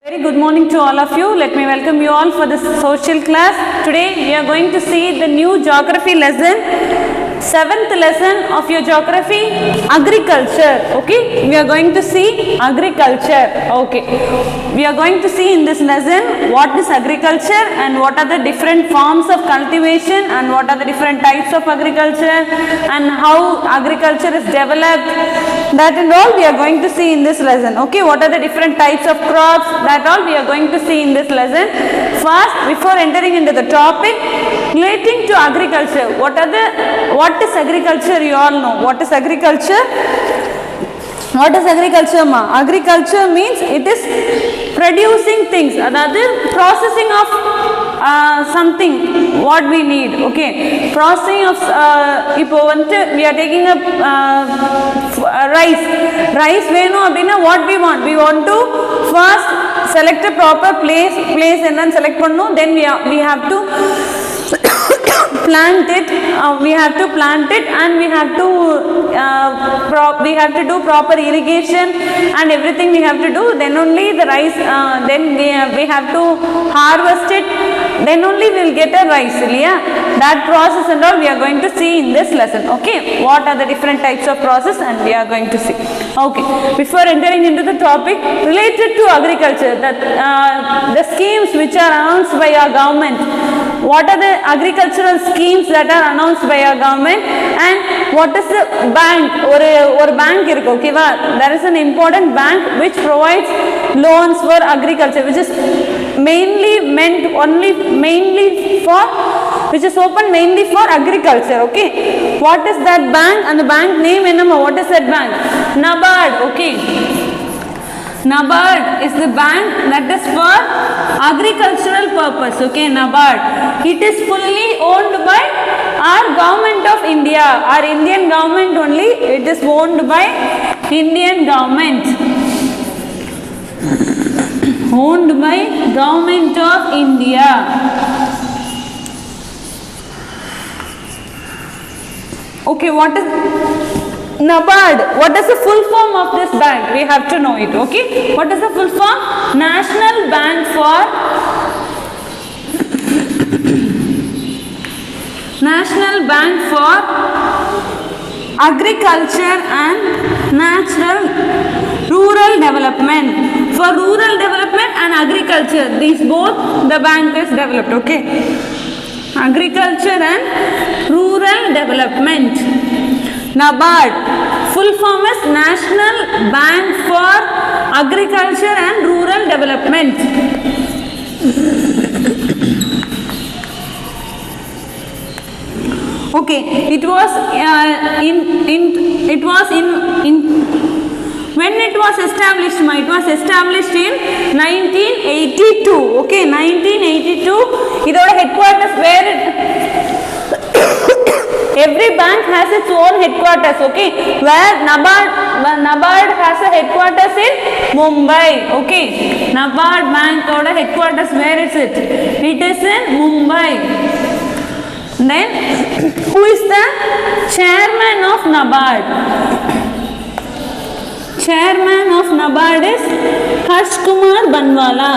Very good morning to all of you. Let me welcome you all for this social class. Today we are going to see the new geography lesson, 7th lesson of your geography, agriculture. Okay, we are going to see agriculture. Okay, we are going to see in this lesson what is agriculture and what are the different forms of cultivation and what are the different types of agriculture and how agriculture is developed. That and all we are going to see in this lesson. Okay, what are the different types of crops, that all we are going to see in this lesson. First, before entering into the topic relating to agriculture, what is agriculture? You all know what is agriculture. What is agriculture ma? Agriculture means it is producing things, another processing of something what we need. Okay, processing of we are taking up rice venu abina, what we want to first select a proper place and then select pannu, then we have to plant it, and we have to do proper irrigation and everything we have to do, then only the rice, then we have to harvest it, then only we will get a rice. That process and all we are going to see in this lesson. Okay, what are the different types of process and we are going to see. Okay, before entering into the topic related to agriculture, that the schemes which are announced by our government, what are the agricultural schemes that are announced by our government, and what is the bank or bank irukku, okay va, there is an important bank which provides loans for agriculture, which is which is open mainly for agriculture. Okay, what is that bank and the bank name enama, what is that bank? NABARD. Okay, NABARD is the bank that is for agricultural purpose. Okay, NABARD. It is fully owned by our government of India, our Indian government only. It is owned by Indian government. Owned by government of India. Okay, what is NABARD? What is the full form of this bank? We have to know it. Okay, what is the full form? National Bank for National Bank for Agriculture and Natural Rural Development. For rural development and agriculture, these both the bank is developed. Okay, agriculture and rural development. NABARD, full form is National Bank for Agriculture and Rural Development. Okay, it was when it was established, it was established in 1982. Okay, 1982. Idoda headquarters where every bank has its own headquarters. Okay, where NABARD has a headquarters in Mumbai. Okay, NABARD bank oda headquarters, where is it? It is in Mumbai. Then who is the chairman of NABARD? Chairman of NABARD is Harsh Kumar Banwala.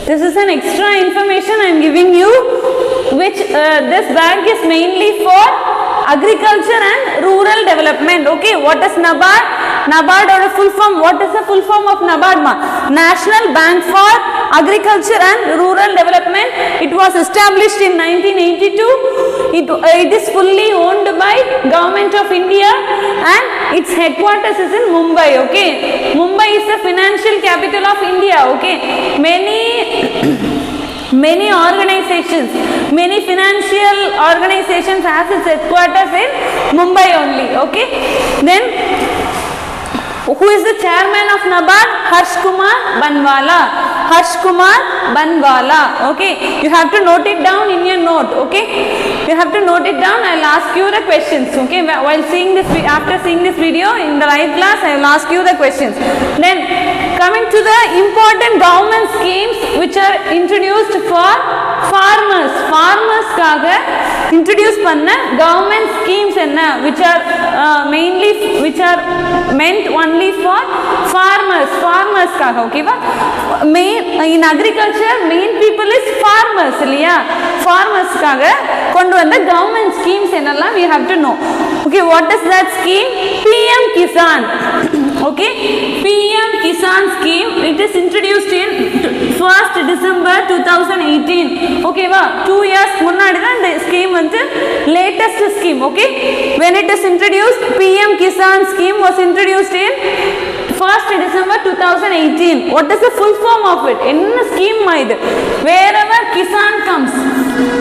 This is an extra information I am giving you, which this bank is mainly for agriculture and rural development. Okay, what is NABARD? NABARD or a full form, what is the full form of NABARD ma? National Bank for Agriculture and Rural Development. It was established in 1982. It is fully owned by Government of India and its headquarters is in Mumbai. Okay, Mumbai is the financial capital of India. Okay, many organizations, many financial organizations has its headquarters in Mumbai only. Okay, then Who is the chairman of NABARD? Harsh Kumar Banwala. Harsh Kumar Banwala. Okay, you have to note it down in your note. Okay, you have to note it down. I will ask you the questions. Okay, while seeing this, after seeing this video in the live class, I will ask you the questions. Then coming to the important government schemes which are introduced for farmers. Farmers kaga introduce panna government schemes enna which are which are meant only for farmers kaga. Okay va, main in agriculture main people is farmers இல்லையா, farmers kaga kondu vanda government schemes enna we have to know. Okay, what is that scheme? PM Kisan. Okay, PM Kisan scheme, it is introduced in 1st December 2018. Okay va, 2 years முன்னாடி தான் இந்த scheme வந்து latest scheme. Okay, when it is introduced, PM Kisan scheme was introduced in 1st December 2018. What is the full form of it? என்ன scheme இது? Wherever Kisan comes,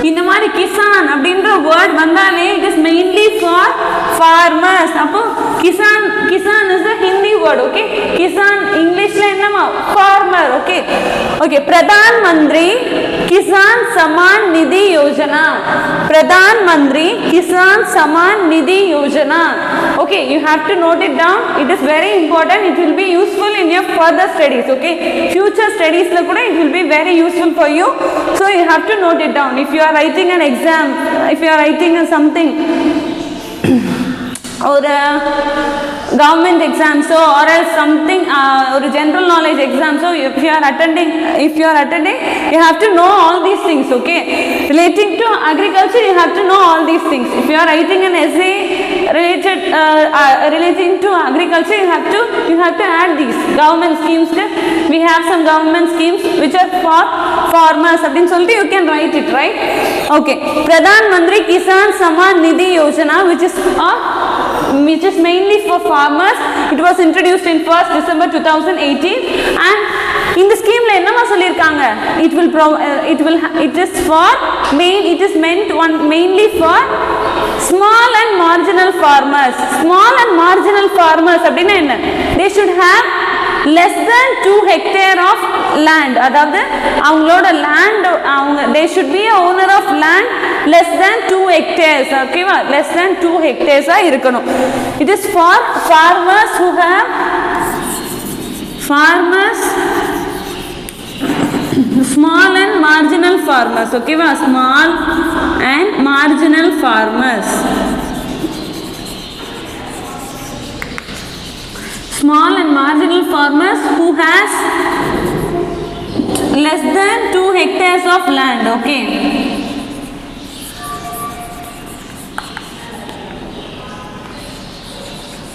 இந்த மாதிரி கிசான் அப்படின்ற word வந்தாலே it is mainly for farmers. அப்போ Kisan is a Hindi word. Okay, Kisan இங்கிலீஷ்ல என்னமா? farmer. Okay, okay, Pradhan Mantri Kisan Zaman நிதி யோஜனா. பிரதான் மந்திரி கிசான் சமான் நிதி Yojana. Okay, you have to note it down. It is very important. It will be useful in your further studies. Okay, future studies la kuda it will be very useful for you. So you have to note it down. If you are writing an exam, if you are writing something or government exam, so or else something or general knowledge exam, so if you are attending, you have to know all these things. Okay, relating to agriculture, you have to know all these things. If you are writing an essay relating to agriculture, you have to add these government schemes. We have some government schemes which are for farmers. அப்படினு சொல்லிட்டு you can write it, right? Okay, Pradhan Mantri Kisan Saman Nidhi Yojana, which is mainly for farmers. It was introduced in 1st December 2018, and in the scheme la enna sollirukanga, it is meant mainly for small and marginal farmers. Small and marginal farmers அப்படினா என்ன? They should have less than 2 hectare of land. அதாவது அவங்களோட land, they should be a owner of land less than 2 hectares. Okay va, less than 2 hectares இருக்கணும். It is for farmers who have small and marginal farmers. Okay va, small and marginal farmers. Small and marginal farmers who has less than 2 hectares of land. Okay,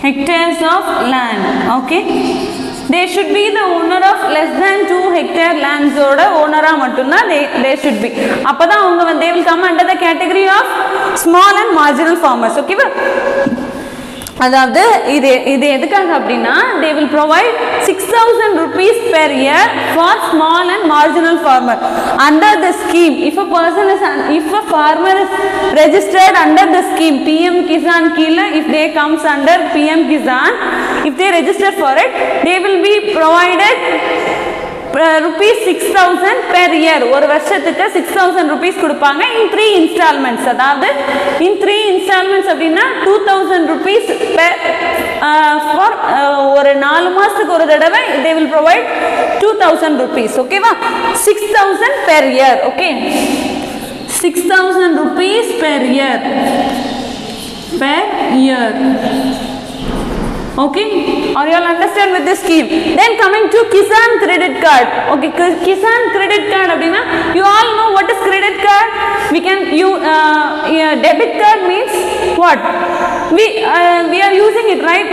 hectares of land. Okay, they should be the owner of less than 2 hectare lands oda owner mattumna they should be. appada avanga they will come under the category of small and marginal farmers. Okay va, அதாவது இது எதுக்காக அப்படின்னா they will provide 6,000 rupees per year for small and marginal farmer under the scheme. If a farmer is registered under the scheme PM Kisan kila, if they comes under PM Kisan, if they register for it, they will be provided rupees 6,000 per year. ஒரு வருஷத்துக்கு 6,000 rupees கொடுப்பாங்க in 3 installments. அதாவது in 3 installments அப்படின்னா 2,000 rupees per for ஒரு 4 மாசத்துக்கு ஒரு தடவை they will provide 2,000 rupees. ஓகேவா, 6,000 per year. Okay, 6,000 rupees per year. Okay, or you all understand with this scheme. Then coming to Kisan credit card. Okay, Kisan credit card அப்படினா you all know what is credit card. We can debit card means what? We are using it, right?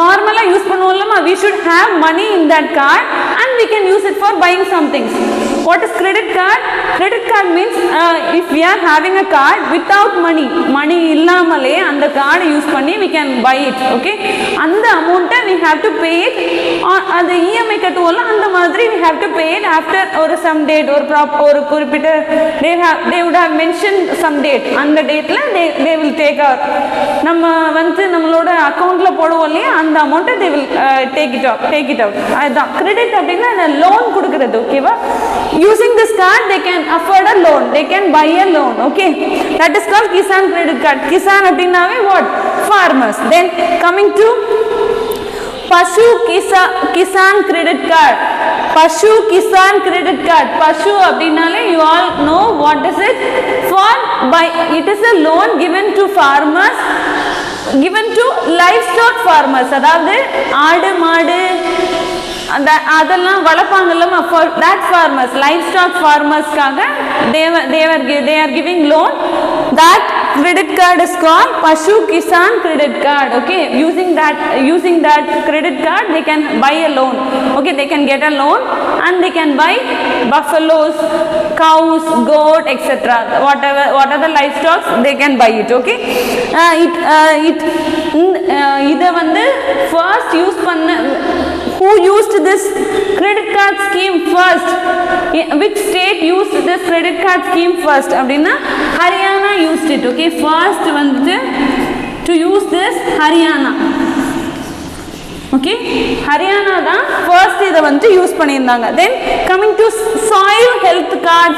Normally use பண்ணுவோம்ல, we should have money in that card and we can use it for buying some things. What is credit card? Credit card means if we are having a card without money illamale and the card use panni we can buy it. Okay, and the amount we have to pay it on the EMI kattuvolla and the madri we have to pay it after or some date or or kuripita they would have mentioned some date and the date la they will take our நம்ம வந்து நம்மளோட அக்கவுண்ட்ல போடுவோம் இல்லையா அந்த amount they will take it out அதான் credit அப்படினா loan கொடுக்கிறது ஓகேவா using this card they can afford a loan they can buy a loan okay that is called Kisan credit card Kisan அப்படினாவே what farmers then coming to Pashu Kisan credit card Pashu Kisan credit card Pashu அப்படினாலே you all know what is it for by it is a loan given to farmers given to livestock farmers அதாவது ஆடு மாடு அதெல்லாம் வளர்ப்பாங்கல்ல for that farmers livestock farmers காக they are giving loan that credit card is called Pashu Kisan credit card okay using that credit card they can buy a loan okay they can get a loan and they can buy buffaloes cows goat etc what are the livestock they can buy it okay இத வந்து first use பண்ண who used this credit card scheme first which state used this credit card scheme first அப்படினா Haryana used it okay first வந்து to use this Haryana okay Haryana தான் first இத வந்து use பண்ணிருந்தாங்க then coming to soil health card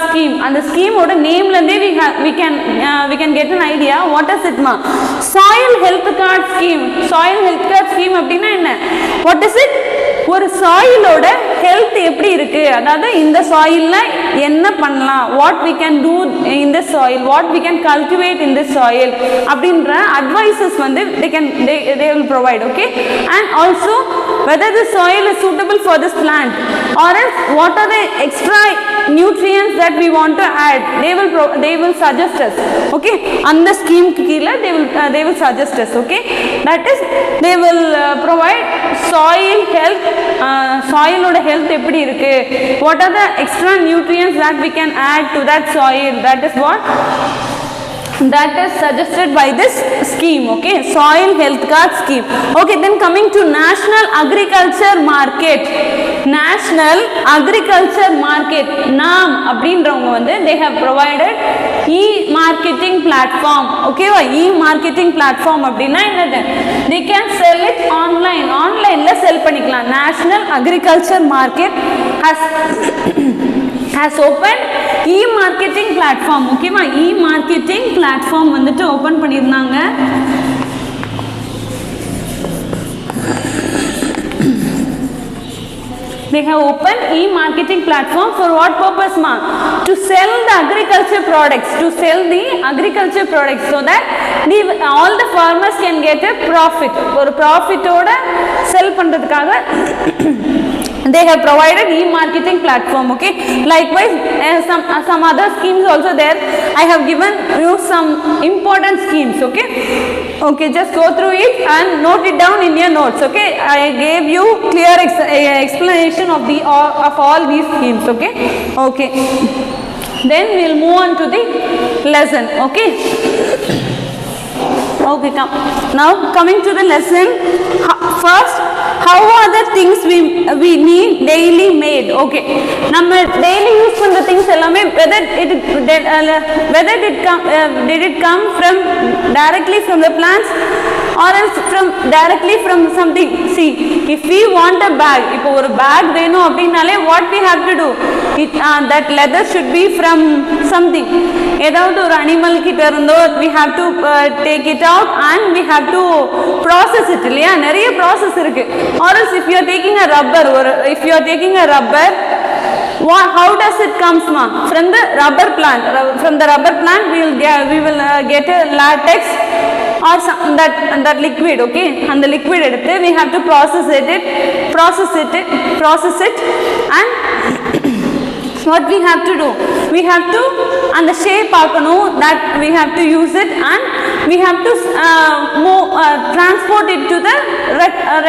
scheme அந்த scheme ஓட நேம்ல இருந்தே we can get an idea what is it ma soil health card scheme அப்படினா என்ன what is it ஒரு சாயிலோட ஹெல்த் எப்படி இருக்கு அதாவது இந்த சாயில்ல என்ன பண்ணலாம் what we can do in this soil what we can cultivate in this soil அப்படிங்கற advices வந்து they will provide okay and also whether the soil is suitable for this plant or else what are the extra nutrients that we want to add they will suggest us okay on the scheme kila they will suggest us okay that is they will provide soil health soil oda health eppadi irukku what are the extra nutrients that we can add to that soil that is what that is suggested by this scheme okay soil health card scheme okay then coming to national agriculture market NAM அப்படின்றவங்க வந்து they have provided e-marketing platform okay வா e-marketing platform அப்படினா என்னது they can sell it onlineல sell பண்ணிக்கலாம் national agriculture market has opened e-marketing platform okay ma e-marketing platform வந்துட்டு open பண்ணிருந்தாங்க they have opened e-marketing platform for what purpose ma to sell the agriculture products so that all the farmers can get a profit ஒரு profit ஓட sell பண்றதுக்காக they have provided e-marketing platform okay likewise some other schemes also there I have given you some important schemes okay just go through it and note it down in your notes okay I gave you clear explanation of all these schemes okay then we'll move on to the lesson okay come now coming to the lesson first how are the things we need daily made okay நம்ம daily use பண்ற things எல்லாமே whether did it come from directly from the plants or else directly from something see if we want a bag இப்போ ஒரு bag வேணும் அப்படினாலே what we have to do that leather should be from something ஏதாவது ஒரு animal கிட்ட இருந்தோ we have to take it out and we have to process it இல்லையா நிறைய process இருக்கு or else if you are taking a rubber how does it comes ma from the rubber plant we will get a latex or some that liquid okay and the liquid eduthu we have to process it and what we have to do, we have to and the shape ஆக்கணும், that we have to use it and we have to transport it to the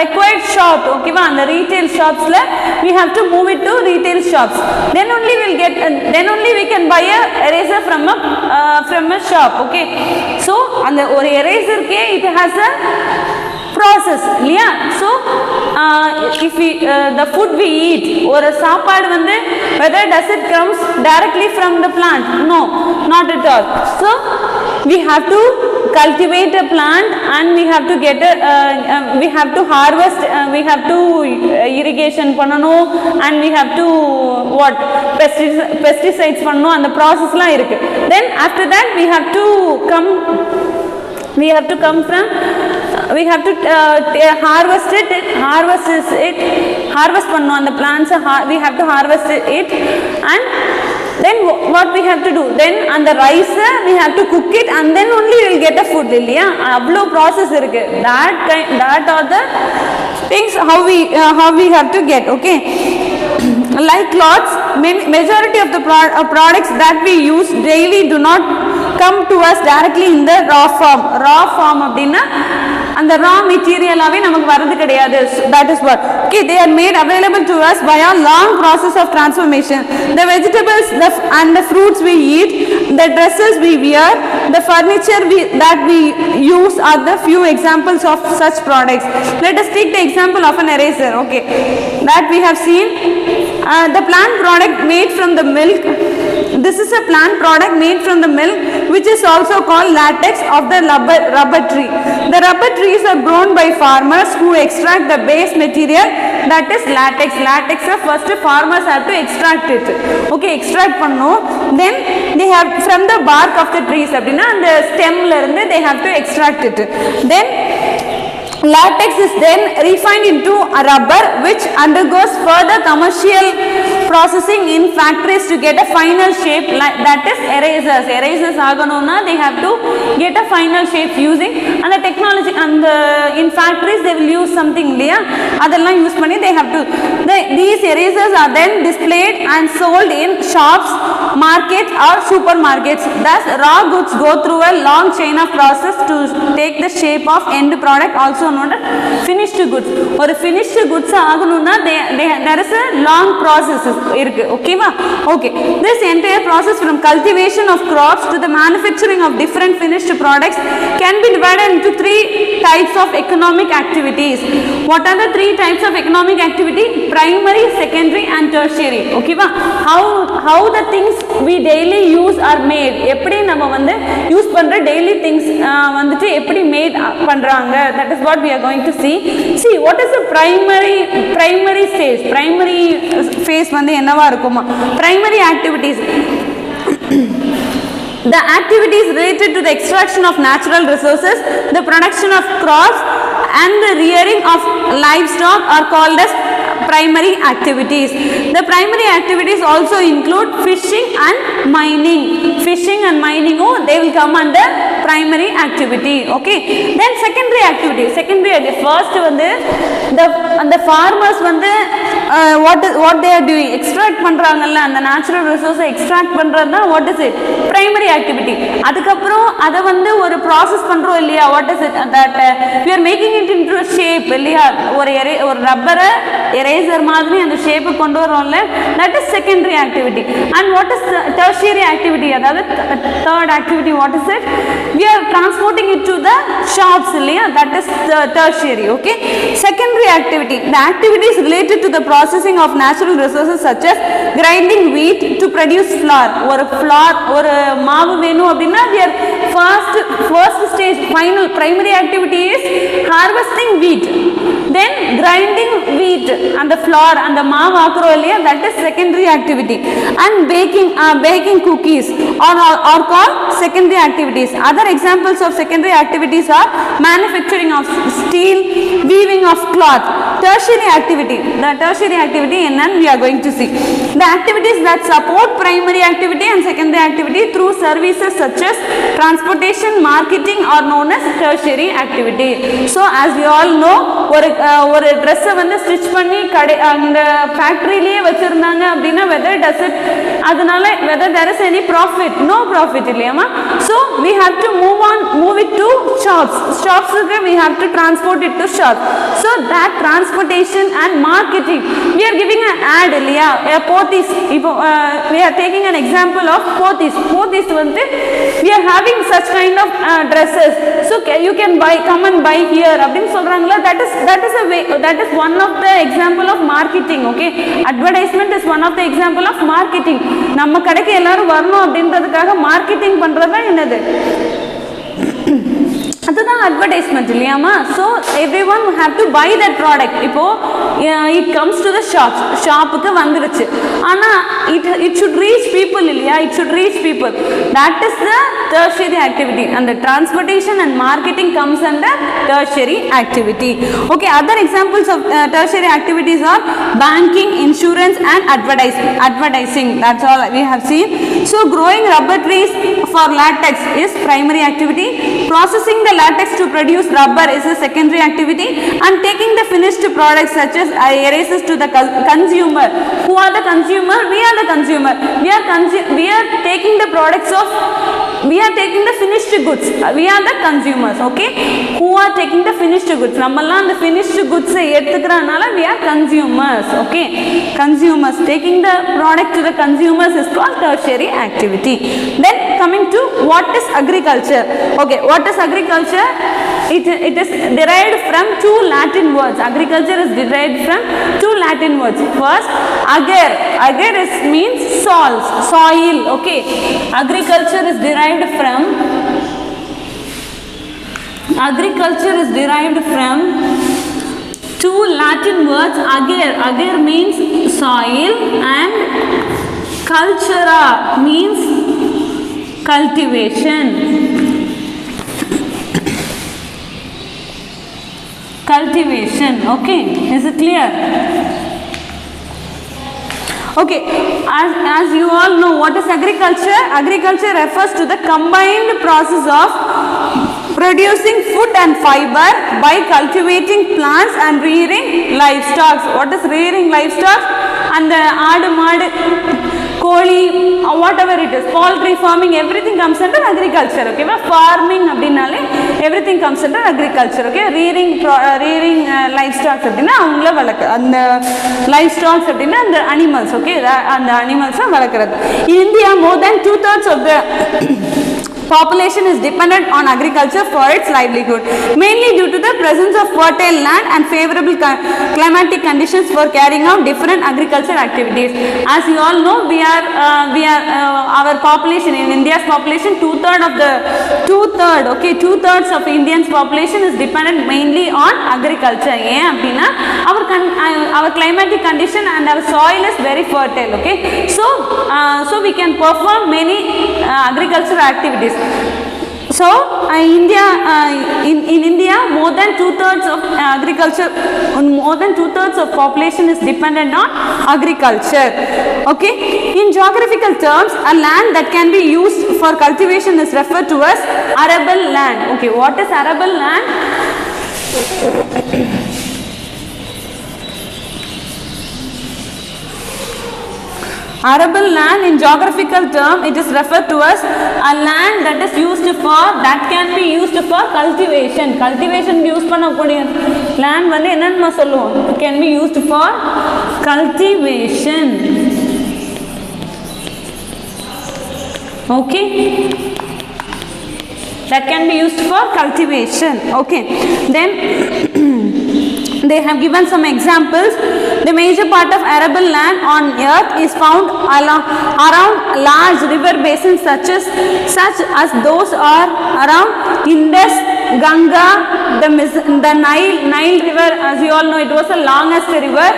required shop. Okay va, and the retail shops la we have to move it to retail shops, then only we'll get then only we can buy a eraser from a shop. Okay, so and the or eraser ke it has a process, yeah. So if we the food we eat or a சாப்பாடு வந்து whether does it comes directly from the plant, no, not at all. So we have to cultivate a plant and we have to get a we have to harvest, we have to irrigation பண்ணனும் and we have to what pesticides பண்ணனும், அந்த processலாம் இருக்கு. Then after that we have to come from we have to harvest பண்ணனும் அந்த plants, we have to harvest it and then what we have to do, then and the rice we have to cook it and then only we will get a food, இல்லையா? அவ்வளோ process இருக்கு. that are the things how we have to get. Okay, like clothes, majority of the products that we use daily do not come to us directly in the raw form அப்படின்னா அந்த raw material-ஆவே நமக்கு வரது கிடையாது. That is what, okay, they are made available to us by a long process of transformation. The vegetables and the fruits we eat, the dresses we wear, the furniture that we use are the few examples of such products. Let us take the example of an eraser. Okay, that we have seen the plant product made from the milk. This is a plant product made from the milk, which is also called latex of the rubber tree. The rubber trees are grown by farmers who extract the base material, that is latex. Latex first farmers have to extract it. Okay, extract பண்ணனும். Then they have from the bark of the trees அப்படினா அந்த stemல இருந்து they have to extract it. Then latex is then refined into a rubber which undergoes further commercial processing in factories to get a final shape, that is erasers ஆகணும்னா they have to get a final shape using and the technology and in factories they will use something, இல்லையா? அதெல்லாம் use பண்ணி they have to these erasers are then displayed and sold in shops, markets or supermarkets. Thus raw goods go through a long chain of process to take the shape of end product, also known as finished goods. ஒரு finished goods ஆகணும்னா there is a long process இருக்கு. ஓகேவா? Okay, this entire process from cultivation of crops to the manufacturing of different finished products can be divided into 3 types of economic activities. What are the 3 types of economic activity? Primary, secondary and tertiary. ஓகேவா? How the things we daily use are made, எப்படி நம்ம வந்து use பண்ற daily things வந்துட்டு எப்படி made பண்றாங்க, that is what we are going to see. What is the primary stage? Primary phase வந்து என்னவா இருக்குமா? Primary activities the activities related to the extraction of natural resources, the production of crops and the rearing of livestock are called as primary activities. The primary activities also include fishing and mining. Fishing and mining, they will come under primary activity. Okay, then secondary activity. First வந்து the farmers வந்து what they are doing, extract பண்றாங்கல்ல, அந்த natural resource extract பண்றது தான் what is it, primary activity. அதுக்கப்புறம் அதை வந்து ஒரு process பண்றோம் இல்லையா, what is it, that we are making it into a shape இல்லையா, ஒரு ரப்பரை eraser மாதிரி அந்த ஷேப் கொண்டு வரோம்ல, that is secondary activity. And what is tertiary activity, அதாவது third activity, what is it, we are transporting it to the shops இல்லையா, that is tertiary. Okay, secondary activity, the activities related to the processing of natural resources such as grinding wheat to produce flour. ஒரு மாவு வேணும் அப்படின்னா we are first stage, final primary activity is harvesting wheat, then grinding wheat and the flour and the maav aakro illiya, that is secondary activity. And baking cookies are called secondary activities. Other examples of secondary activities are manufacturing of steel, weaving of cloth. Tertiary activity, the tertiary activity and we are going to see the activities that support primary activity and secondary activity through services such as transportation, marketing are known as tertiary activity. So as we all know, ஒரு ட்ரெஸ்ஸை வந்து stitch பண்ணி அந்த ஃபேக்ட்ரியிலேயே வச்சுருந்தாங்க அப்படின்னா whether does it அதனால whether there is any profit no profit இல்லையாமா. So we have to move it to ஷாப்ஸுக்கு we have to transport it to shop. So that transportation and marketing we are giving an ad இல்லையா. போத்தீஸ் இப்போ we are taking an example of Pothys வந்து we are having such kind of dresses, so you can come and buy here அப்படினு சொல்றாங்களா. that is a way, that is one of the example of marketing. okay, advertisement is one of the example of marketing. நம்ம கடைக்கு எல்லாரும் வரணும் அப்படின்றதுக்காக marketing பண்றது என்னது, அதுதான் அட்வர்டைஸ்மெண்ட் இல்லையாமா. So every one have to buy that product. இப்போது இட் கம்ஸ் டு த ஷாப்புக்கு வந்துடுச்சு, ஆனால் இட் ஷுட் ரீச் பீப்புள் இல்லையா, it should reach people. That is the tertiary activity. அந்த transportation and marketing comes under tertiary activity. Okay, other examples of tertiary activities are banking, insurance and advertising. That's all we have seen. So growing rubber trees for latex is primary activity. Processing the latex to produce rubber is a secondary activity, and taking the finished products such as erasers to the consumer. Who are the consumer? We are the consumer. We are taking the products of, we are taking the finished goods. We are the consumers. okay, who are taking the finished goods? நம்மல்லாம் அந்த finished goods எடுத்துக்கறனால we are consumers. okay, consumers taking the product to the consumers is called tertiary activity. Then coming to what is agriculture. okay, what is agriculture? It is derived from two Latin words. Agriculture is derived from two Latin words. First, ager means soil. okay, agriculture is derived from two Latin words. Ager means soil and cultura means cultivation. Okay, is it clear? okay, as you all know, what is agriculture? Agriculture refers to the combined process of producing food and fiber by cultivating plants and rearing livestock. What is rearing livestock? And the aadu maadu கோழி, whatever it is, poultry farming, everything comes under agriculture. okay, farming அப்படினாலே everything comes under agriculture. okay, rearing livestock அப்படினா அவங்கள வளர்க்க, அந்த livestock அப்படினா அந்த animals. okay, அந்த animals வளர்க்கிறது. In India, more than 2/3 of the population is dependent on agriculture for its livelihood, mainly due to the presence of fertile land and favorable climatic conditions for carrying out different agriculture activities. As you all know, we are our population, in India's population, two-thirds of Indians population is dependent mainly on agriculture. ஏன் அப்படின்னா our climatic condition and our soil is very fertile. okay, so we can perform many agricultural activities. So in India, more than 2/3 of agriculture, more than 2/3 of population is dependent on agriculture. okay, in geographical terms, a land that can be used for cultivation is referred to as arable land. okay, what is arable land? Arable land, in geographical term, it is referred to as a land that is used for, that can be used for cultivation. Cultivation use பண்ணக்கூடிய land வந்து என்னன்னு சொல்லுவோம்? Can be used for cultivation. okay, that can be used for cultivation. okay, then they have given some examples. The major part of arable land on earth is found around large river basins such as those are around Indus, Ganga, the Nile river. As you all know, it was the longest river.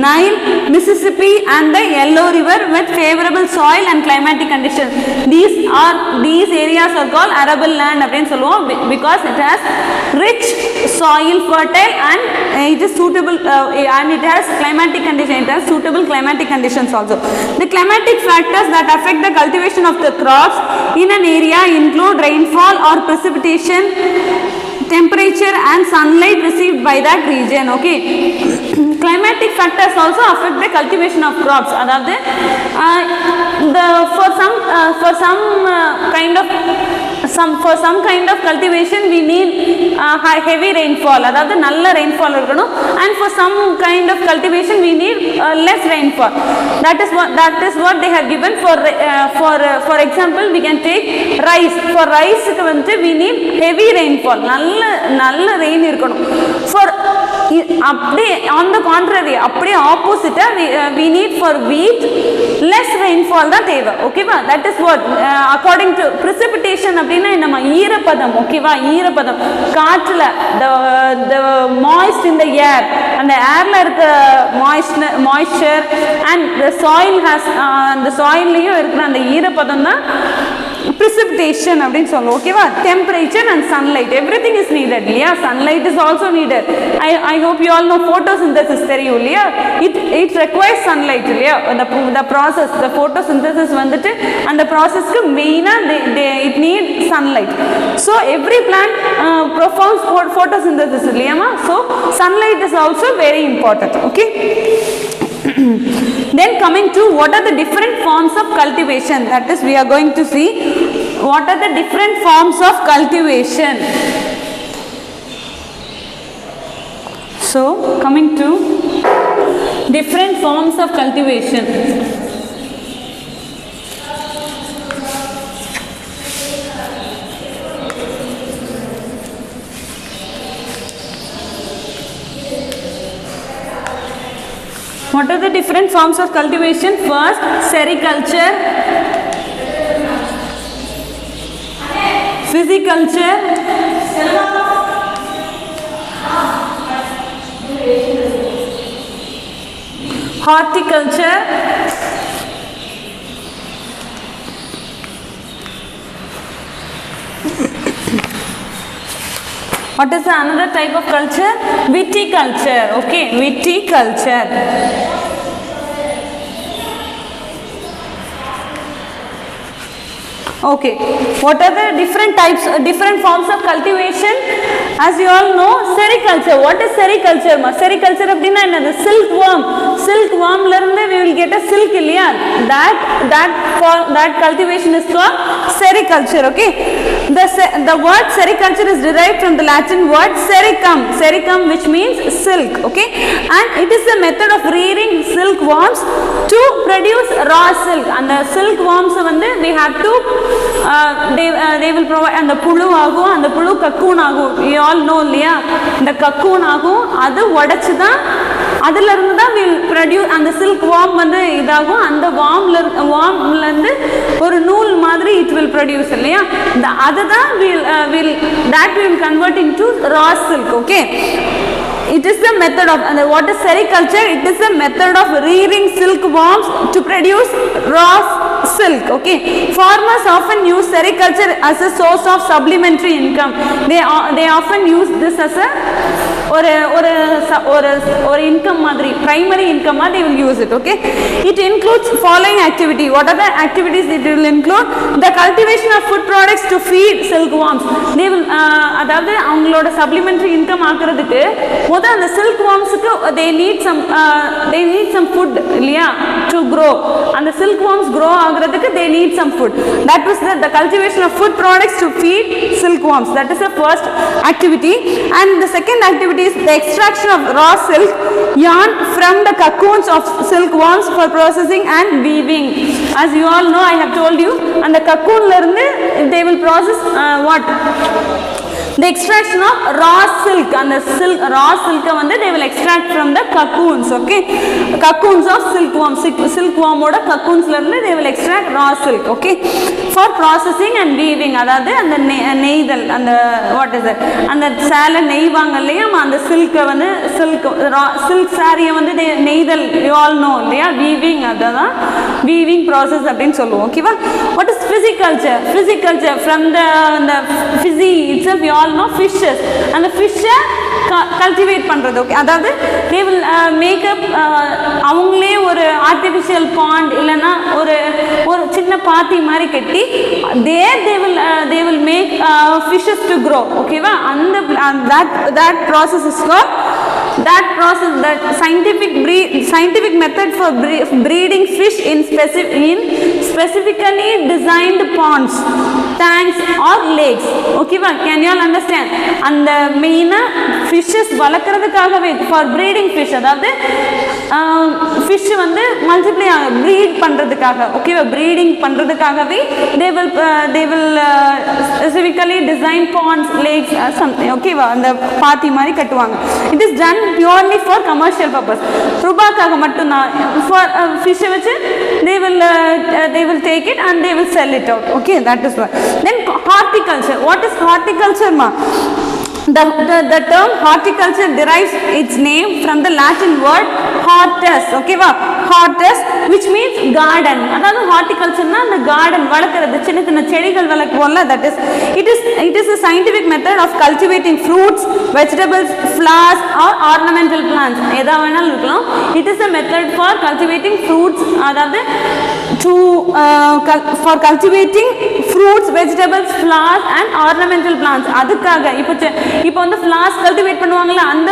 Nile, Mississippi and the Yellow River with favorable soil and climatic conditions. These areas are called arable land அப்படினு சொல்லுவோம், because it has rich soil, fertile, and it is suitable and it has climatic conditions. It has suitable climatic conditions also. The climatic factors that affect the cultivation of the crops in an area include rainfall or precipitation, temperature and sunlight received by that region. Okay. Climatic factors also affect the cultivation of crops. Adavadhu for some kind of cultivation we need heavy rainfall, adavadhu nalla rainfall irukanum, and for some kind of cultivation we need less rainfall. That is what they have given. For example, we can take rice. For rice we need heavy rainfall, nalla rain irukanum. For on the contrary, opposite, we need for wheat less rainfall da theva. Okay va? That is what according to precipitation appadina nama eerapadam. Okay va? Eerapadam kaatla, the moist in the air, and the air la irukka moisture, and the soil has the soil liyo irukra and eerapadam da precipitation அப்படினு சொல்லுவோம். ஓகேவா? temperature and sunlight, everything is needed இல்லையா? sunlight is also needed. I hope you all know photosynthesis தெரியும் இல்லையா? it requires sunlight இல்லையா? the process, the photosynthesis வந்துட்டு அந்த processக்கு மெயினா it need sunlight. So every plant performs photosynthesis இல்லையாமா? So sunlight is also very important. Okay. Then coming to what are the different forms of cultivation, that is we are going to see what are the different forms of cultivation. So coming to different forms of cultivation. What are the different forms of cultivation? First, sericulture, physiculture, horticulture, what is another type of culture? Viticulture. Okay, viticulture. Okay, what are the different types, different forms of cultivation? As you all know, sericulture. What is sericulture? Sericulture அப்படினா என்னது? Silkworm. Silkworm ல இருந்து we will get a silk இல்லையா? That cultivation is called sericulture. Okay. The word sericulture is derived from the Latin word sericum. Sericum, which means silk. Okay. And it is a method of rearing silkworms to produce raw silk. And the silkworms வந்து we have to they will provide, and the pulu ஆகும், and the pulu cocoon ஆகும். You all know இல்லையா? இந்த cocoon ஆகும், அது உடைச்சு தான் அதில் இருந்து தான் will produce, அந்த silk worm வந்து இதாகும், அந்த wormல இருந்து ஒரு நூல் மாதிரி it will produce இல்லையா? அதுதான் that will convert into raw silk. Okay. It is the method of, and what is sericulture? It is the method of rearing silkworms to produce raw silk. Okay. Farmers often use sericulture as a source of supplementary income. They often use this as a or income madri, primary income they will use it. Okay. It includes following activity. What are the activities it will include? The cultivation of food products to feed silkworms. They will அதாவது அவங்களோட supplementary income ஆக்குறதுக்கு முதல்ல அந்த silkwormsக்கு they need some food இல்லையா to grow. அந்த silkworms grow ஆகுறதுக்கு they need some food. That was the cultivation of food products to feed silkworms. That is the first activity. And the second activity is the extraction of raw silk yarn from the cocoons of silkworms for processing and weaving. As you all know, I have told you, and the cocoon la irundhu they will process what? The extraction of raw silk, and the raw silk they will extract from the cocoons. Okay, cocoons of silkworm. Silkworm oda cocoons la irundhu they will extract raw silk. Okay, for processing and weaving. Adhaadu and the neidhal, and the what is it, and the sala neyvaanga illaya, and the silk silk saree they neidhal, you all know illaya, weaving, adha weaving process appdin solluvom. Okay va? What is physiculture? Physiculture, from the physi itself, you all called no fishes. And the fish cultivate பண்றது. Okay, அதாவது they will make up அவங்களே ஒரு artificial pond இல்லனா ஒரு சின்ன பாத்தி மாதிரி கட்டி they will make fishes to grow. Okay va, and that process is called that scientific method for breeding fish in specifically designed ponds, tanks or lakes. Okay va, can you all understand? And the main fishes வளர்க்கிறதுக்காகவே for breeding fish, அதாவது fish வந்து multiply breed பண்றதுக்காக. Okay va, breeding பண்றதுக்காகவே they will specifically design ponds, lakes or something. Okay va, அந்த பாத்தி மாதிரி கட்டுவாங்க. It is done purely for commercial purpose. ரூபாக்காக மட்டும் தான். For fish வச்சு they will take it and they will sell it out. Okay, that is why. Then horticulture. What is horticulture ma? The term horticulture derives its name from the Latin word hortus. Okay va, hortus, which means garden. அதாவது horticulture na the garden வளர்க்கிறது, சின்ன சின்ன செடிகள் வளர்க்குவோம்ல. that is it is a scientific method of cultivating fruits, vegetables, flowers or ornamental plants. எதா வேணாலும் இருக்கலாம். It is a method for cultivating fruits, அதாவது for cultivating fruits, vegetables, flowers and ornamental plants. அதுக்காக இப்போ வந்து flowers cultivate பண்ணுவாங்கல, அந்த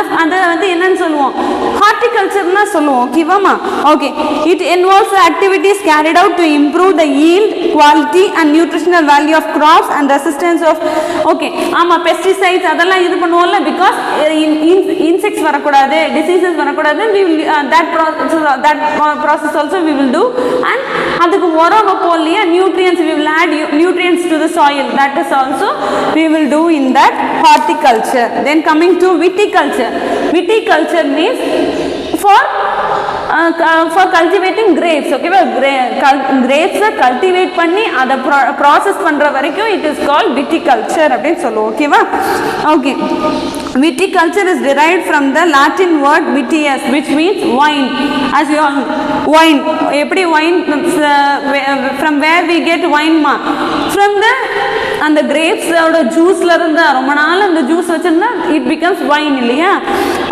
வந்து என்னன்னு சொல்லுவோம், horticulture னா சொல்லுவோம். ஓகேவாமா? Okay, it involves activities carried out to improve the yield, quality and nutritional value of crops and resistance of okay ஆமா pesticides அதெல்லாம் இது பண்ணுவோம்ல, because insects வரக்கூடாது, diseases வரக்கூடாது. we will that process also we will do. And அதுக்கு உரம் போடலையா, nutrients, we will add nutrients to the soil. that is also we will do in that horticulture. Then coming to viticulture. Viticulture means for cultivating grapes. Okay, grapes cultivate பண்ணி அதை process பண்ற வரைக்கும் it is called viticulture அப்படினு சொல்லுவோம். ஓகேவா? Okay, viticulture is derived from the Latin word vitius, which means wine. As you all wine, எப்படி wine, from where we get wine ma? From the அந்த grapes ஓட ஜூஸ்ல இருந்து ரொம்ப நாள் அந்த ஜூஸ் வச்சிருந்தா it becomes wine இல்லையா?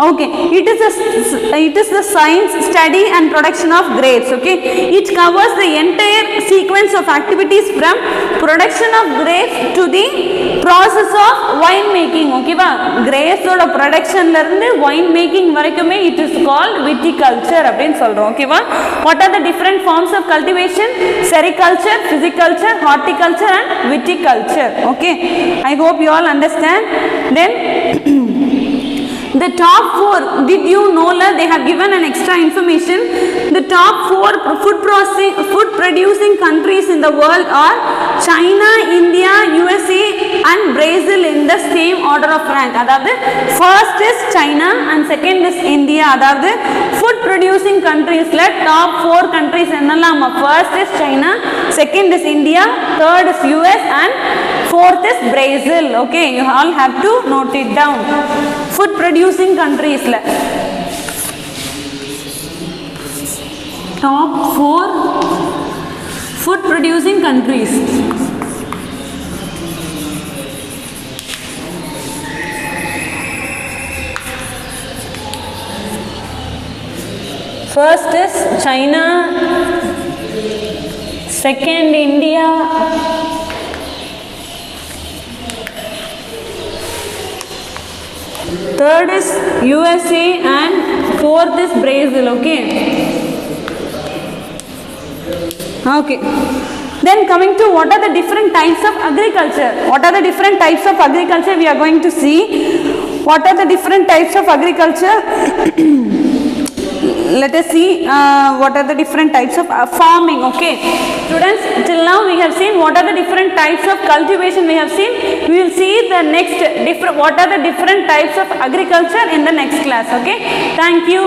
Okay, it is the science, study and production of grapes. Okay, it covers the entire sequence of activities from production of grapes to the process of wine making. Okay va, grapes oda production la irundhu wine making varikume it is called viticulture அப்படினு சொல்றோம். Okay va, what are the different forms of cultivation? Sericulture, physiculture, horticulture and viticulture. Okay, I hope you all understand. Then the top 4, did you know that they have given an extra information? The top 4 food producing countries in the world are China, India, USA and Brazil in the same order of rank. அதாவது first is China and second is India. அதாவது food producing countries la top 4 countries என்னலாம்? First is China, second is India, third is US and fourth is Brazil. Okay, you all have to note it down. Food producing countries la top 4 food producing countries. First is China, second India, third is USA and fourth is Brazil. Okay. Okay. Then coming to what are the different types of agriculture? What are the different types of agriculture we are going to see? What are the different types of agriculture? Let us see what are the different types of farming. Okay, students, till now we have seen what are the different types of cultivation we have seen. We will see the next what are the different types of agriculture in the next class. Okay, thank you.